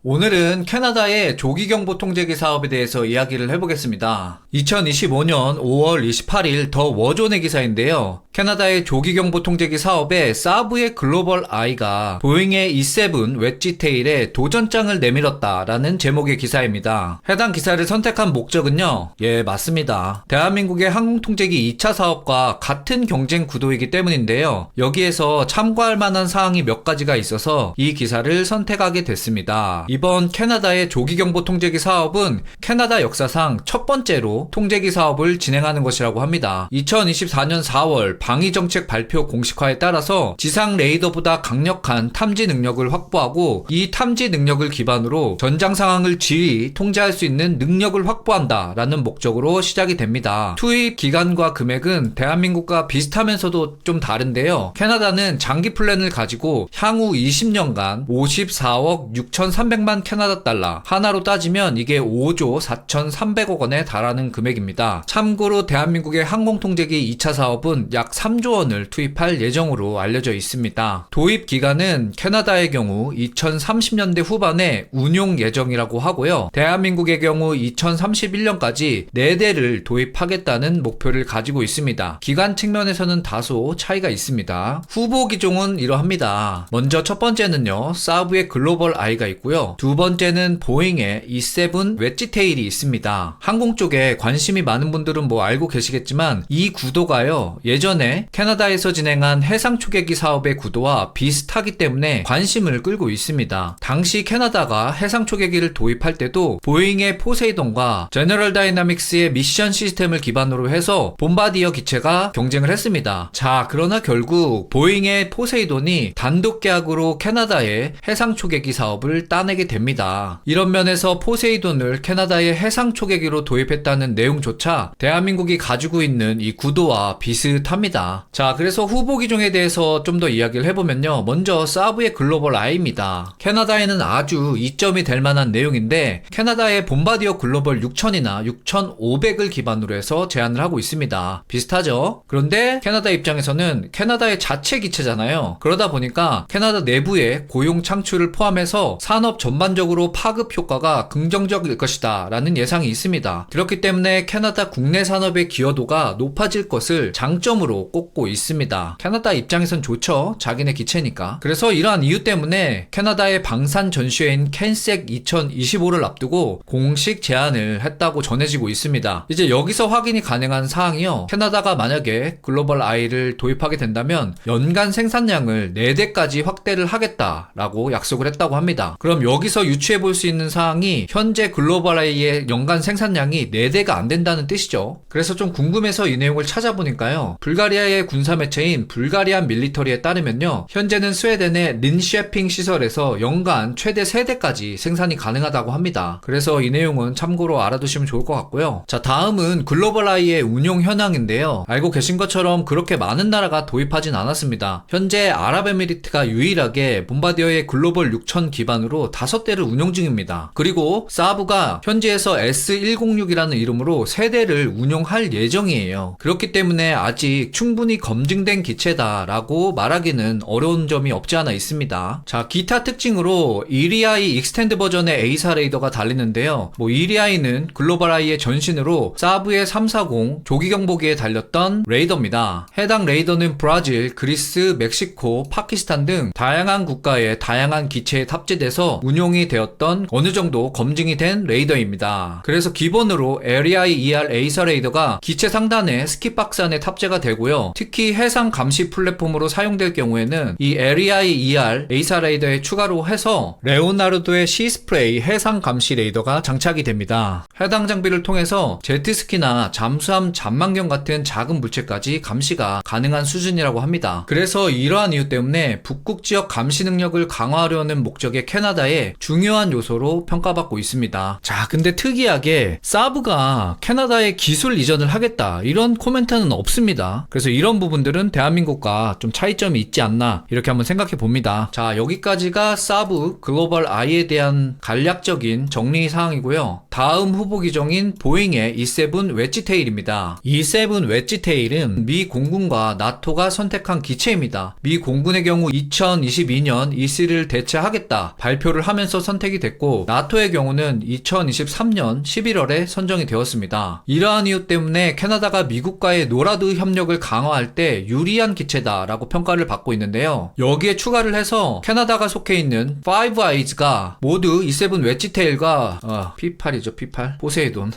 오늘은 캐나다의 조기경보 통제기 사업에 대해서 이야기를 해보겠습니다. 2025년 5월 28일 더 워존의 기사인데요. 캐나다의 조기경보 통제기 사업에 사브의 글로벌 아이가 보잉의 E7 웨지테일에 도전장을 내밀었다라는 제목의 기사입니다. 해당 기사를 선택한 목적은요. 예, 맞습니다. 대한민국의 항공통제기 2차 사업과 같은 경쟁 구도이기 때문인데요. 여기에서 참고할 만한 사항이 몇 가지가 있어서 이 기사를 선택하게 됐습니다. 이번 캐나다의 조기경보 통제기 사업은 캐나다 역사상 첫 번째로 통제기 사업을 진행하는 것이라고 합니다. 2024년 4월 방위정책 발표 공식화에 따라서 지상 레이더보다 강력한 탐지 능력을 확보하고 이 탐지 능력을 기반으로 전장 상황을 지휘, 통제할 수 있는 능력을 확보한다 라는 목적으로 시작이 됩니다. 투입 기간과 금액은 대한민국과 비슷하면서도 좀 다른데요. 캐나다는 장기 플랜을 가지고 향후 20년간 54억 6,300만 캐나다 달러, 하나로 따지면 이게 5조 4,300억 원에 달하는 금액입니다. 참고로 대한민국의 항공통제기 2차 사업은 약 3조 원을 투입할 예정으로 알려져 있습니다. 도입 기간은 캐나다의 경우 2030년대 후반에 운용 예정이라고 하고요. 대한민국의 경우 2031년까지 4대를 도입하겠다는 목표를 가지고 있습니다. 기간 측면에서는 다소 차이가 있습니다. 후보 기종은 이러합니다. 먼저 첫 번째는요, 사브의 글로벌 아이가 있고요. 두 번째는 보잉의 E7 웨지테일이 있습니다. 항공 쪽에 관심이 많은 분들은 알고 계시겠지만 이 구도가요, 예전에 캐나다에서 진행한 해상 초계기 사업의 구도와 비슷하기 때문에 관심을 끌고 있습니다. 당시 캐나다가 해상 초계기를 도입할 때도 보잉의 포세이돈과 제너럴 다이나믹스의 미션 시스템을 기반으로 해서 봄바디어 기체가 경쟁을 했습니다. 자, 그러나 결국 보잉의 포세이돈이 단독 계약으로 캐나다의 해상 초계기 사업을 따내게 됩니다. 이런 면에서 포세이돈을 캐나다의 해상 초계기로 도입했다는 내용조차 대한민국이 가지고 있는 이 구도와 비슷합니다. 자, 그래서 후보 기종에 대해서 좀 더 이야기를 해보면요. 먼저 사브의 글로벌 아이입니다. 캐나다에는 아주 이점이 될 만한 내용인데 캐나다의 봄바디어 글로벌 6000이나 6500을 기반으로 해서 제안을 하고 있습니다. 비슷하죠? 그런데 캐나다 입장에서는 캐나다의 자체 기체잖아요. 그러다 보니까 캐나다 내부의 고용 창출을 포함해서 산업 전반적으로 파급 효과가 긍정적일 것이다 라는 예상이 있습니다. 그렇기 때문에 캐나다 국내 산업의 기여도가 높아질 것을 장점으로 꼽고 있습니다. 캐나다 입장에선 좋죠. 자기네 기체니까. 그래서 이러한 이유 때문에 캐나다의 방산 전시회인 캔색 2025를 앞두고 공식 제안을 했다고 전해지고 있습니다. 이제 여기서 확인이 가능한 사항이요. 캐나다가 만약에 글로벌 아이를 도입하게 된다면 연간 생산량을 4대까지 확대를 하겠다라고 약속을 했다고 합니다. 그럼 여기서 유추해 볼 수 있는 사항이 현재 글로벌 아이의 연간 생산량이 4대가 안 된다는 뜻이죠. 그래서 좀 궁금해서 이 내용을 찾아보니까요. 불가리아의 군사 매체인 불가리안 밀리터리에 따르면요. 현재는 스웨덴의 린셰핑 시설에서 연간 최대 3대까지 생산이 가능하다고 합니다. 그래서 이 내용은 참고로 알아두시면 좋을 것 같고요. 자, 다음은 글로벌 아이의 운용 현황인데요. 알고 계신 것처럼 그렇게 많은 나라가 도입하진 않았습니다. 현재 아랍에미리트가 유일하게 봄바디어의 글로벌 6000 기반으로 5대를 운용 중입니다. 그리고 사브가 현지에서 S106이라는 이름으로 3대를 운용할 예정이에요. 그렇기 때문에 아직 충분히 검증된 기체다라고 말하기는 어려운 점이 없지 않아 있습니다. 자, 기타 특징으로 이리아이 익스텐드 버전의 A사 레이더가 달리는데요. 이리아이는 글로벌 아이의 전신으로 사브의 340 조기경보기에 달렸던 레이더입니다. 해당 레이더는 브라질, 그리스, 멕시코, 파키스탄 등 다양한 국가의 다양한 기체에 탑재돼서 운용이 되었던 어느 정도 검증이 된 레이더입니다. 그래서 기본으로 LEI-ER A사 레이더가 기체 상단에 스키박스 안에 탑재가 되고요. 특히 해상 감시 플랫폼으로 사용될 경우에는 이 LEI-ER A사 레이더에 추가로 해서 레오나르도의 시스프레이 해상 감시 레이더가 장착이 됩니다. 해당 장비를 통해서 제트스키나 잠수함 잔망경 같은 작은 물체까지 감시가 가능한 수준이라고 합니다. 그래서 이러한 이유 때문에 북극 지역 감시 능력을 강화하려는 목적의 캐나다의 중요한 요소로 평가받고 있습니다. 자, 근데 특이하게 사브가 캐나다에 기술 이전을 하겠다 이런 코멘트는 없습니다. 그래서 이런 부분들은 대한민국과 좀 차이점이 있지 않나 이렇게 한번 생각해 봅니다. 자, 여기까지가 사브 글로벌 아이에 대한 간략적인 정리 사항이고요. 다음 후보 기종인 보잉의 E7 웨지테일입니다. E7 웨지테일은 미 공군과 나토가 선택한 기체입니다. 미 공군의 경우 2022년 E3를 대체하겠다 발표를 하면서 선택이 됐고, 나토의 경우는 2023년 11월에 선정이 되었습니다. 이러한 이유 때문에 캐나다가 미국과의 노라드 협력을 강화할 때 유리한 기체다라고 평가를 받고 있는데요. 여기에 추가를 해서 캐나다가 속해 있는 파이브 아이즈가 모두 E7 웨지테일과 P8이죠, P8 포세이돈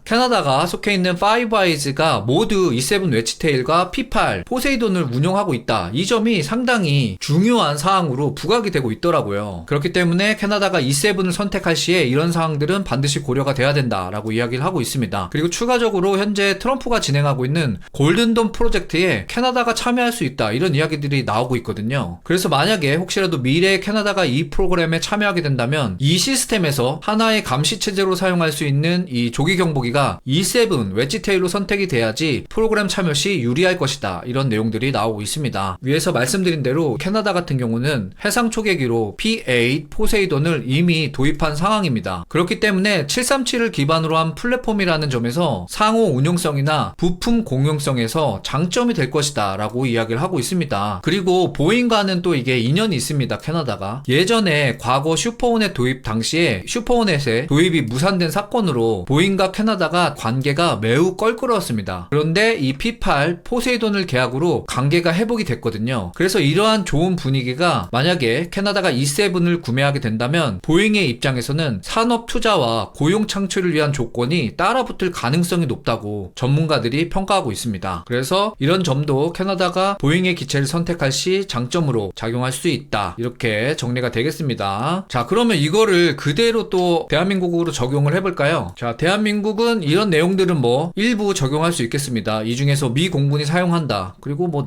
캐나다가 속해 있는 파이브 아이즈가 모두 E7 웨지테일과 P8 포세이돈을 운용하고 있다. 이 점이 상당히 중요한 사항으로 부각이 되고 있더라고요. 그렇기 때문에 캐나다가 E7을 선택할 시에 이런 사항들은 반드시 고려가 돼야 된다라고 이야기를 하고 있습니다. 그리고 추가적으로 현재 트럼프가 진행하고 있는 골든돔 프로젝트에 캐나다가 참여할 수 있다, 이런 이야기들이 나오고 있거든요. 그래서 만약에 혹시라도 미래에 캐나다가 이 프로그램에 참여하게 된다면 이 시스템에서 하나의 감시 체제로 사용할 수 있는 이 조기 경보기가 E7 웨지테일로 선택이 돼야지 프로그램 참여 시 유리할 것이다, 이런 내용들이 나오고 있습니다. 위에서 말씀드린 대로 캐나다 같은 경우는 해상 초계기로 P8 포세이돈을 이미 도입한 상황입니다. 그렇기 때문에 737을 기반으로 한 플랫폼이라는 점에서 상호 운용성이나 부품 공용성에서 장점이 될 것이다 라고 이야기를 하고 있습니다. 그리고 보잉과는 또 이게 인연이 있습니다. 캐나다가 예전에 과거 슈퍼호넷 도입 당시에 슈퍼호넷의 도입이 무산된 사건으로 보잉과 캐나다가 관계가 매우 껄끄러웠습니다. 그런데 이 P8 포세이돈을 계약으로 관계가 회복이 됐거든요. 그래서 이러한 좋은 분위기가 만약에 캐나다가 E7을 구매하게 된다면 보잉의 입장에서는 산업 투자와 고용 창출을 위한 조건이 따라붙을 가능성이 높다고 전문가들이 평가하고 있습니다. 그래서 이런 점도 캐나다가 보잉의 기체를 선택할 시 장점으로 작용할 수 있다, 이렇게 정리가 되겠습니다. 자, 그러면 이거를 그대로 또 대한민국으로 적용을 해볼까요? 자, 대한민국은 이런 내용들은 뭐 일부 적용할 수 있겠습니다. 이 중에서 미 공군이 사용한다, 그리고 뭐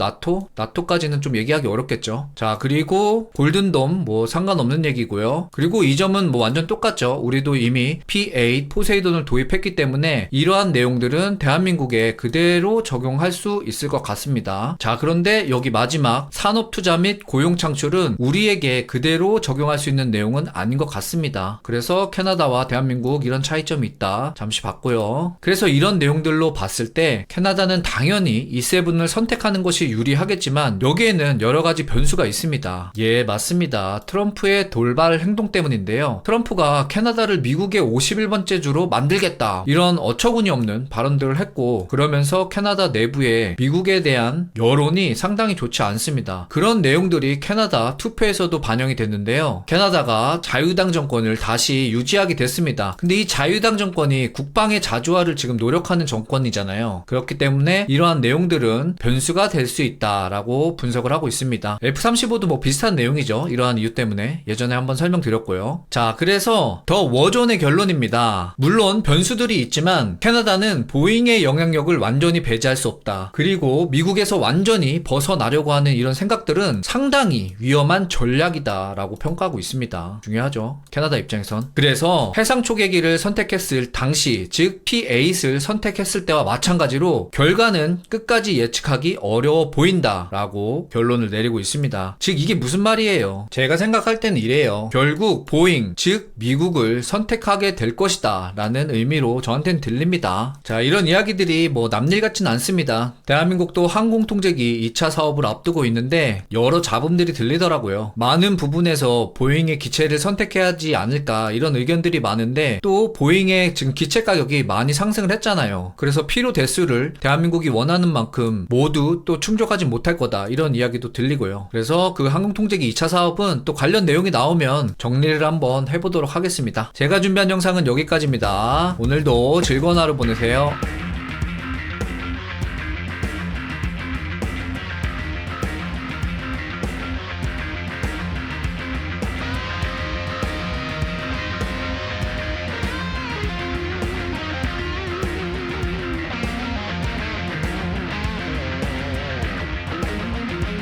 나토까지는 좀 얘기하기 어렵겠죠. 자, 그리고 골든돔 뭐 상관없는 얘기고요. 그리고 이 점은 뭐 완전 똑같죠. 우리도 이미 P8 포세이돈을 도입했기 때문에 이러한 내용들은 대한민국에 그대로 적용할 수 있을 것 같습니다. 자, 그런데 여기 마지막 산업 투자 및 고용 창출은 우리에게 그대로 적용할 수 있는 내용은 아닌 것 같습니다. 그래서 캐나다와 대한민국 이런 차이점이 있다, 잠시 봤고요. 그래서 이런 내용들로 봤을 때 캐나다는 당연히 E7을 선택하는 것이 유리하겠지만 여기에는 여러 가지 변수가 있습니다. 예, 맞습니다. 트럼프의 돌발 행동 때문인데요. 트럼프가 캐나다를 미국의 51번째 주로 만들겠다, 이런 어처구니 없는 발언들을 했고, 그러면서 캐나다 내부에 미국에 대한 여론이 상당히 좋지 않습니다. 그런 내용들이 캐나다 투표에서도 반영이 됐는데요. 캐나다가 자유당 정권을 다시 유지하게 됐습니다. 근데 이 자유당 정권이 국방의 자주화를 지금 노력하는 정권이잖아요. 그렇기 때문에 이러한 내용들은 변수가 될 수 있다라고 분석을 하고 있습니다. F-35도 뭐 비슷한 내용이죠. 이러한 이유 때문에 예전에 한번 설명드렸고요. 자, 그래서 더 워존의 결론입니다. 물론 변수들이 있지만 캐나다는 보잉의 영향력을 완전히 배제할 수 없다. 그리고 미국에서 완전히 벗어나려고 하는 이런 생각들은 상당히 위험한 전략이다 라고 평가하고 있습니다. 중요하죠, 캐나다 입장에선. 그래서 해상 초계기를 선택했을 당시, 즉 P8을 선택했을 때와 마찬가지로 결과는 끝까지 예측하기 어려워 보인다 라고 결론을 내리고 있습니다. 즉 이게 무슨 말이에요? 제가 생각할 때는 이래요. 결국 보잉, 즉 미국을 선택하게 될 것이다 라는 의미로 저한테는 들립니다. 자, 이런 이야기들이 뭐 남일 같진 않습니다. 대한민국도 항공통제기 2차 사업을 앞두고 있는데 여러 잡음들이 들리더라고요. 많은 부분에서 보잉의 기체를 선택해야 하지 않을까, 이런 의견들이 많은데 또 보잉의 지금 기체 가격이 많이 상승을 했잖아요. 그래서 필요 대수를 대한민국이 원하는 만큼 모두 또 충족하지 못할 거다, 이런 이야기도 들리고요. 그래서 그 항공통제기 2차 사업은 또 관련 내용이 나오면 정리를 한번 해보도록 하겠습니다. 제가 준비한 영상은 여기까지입니다. 오늘도 즐거운 하루 보내세요.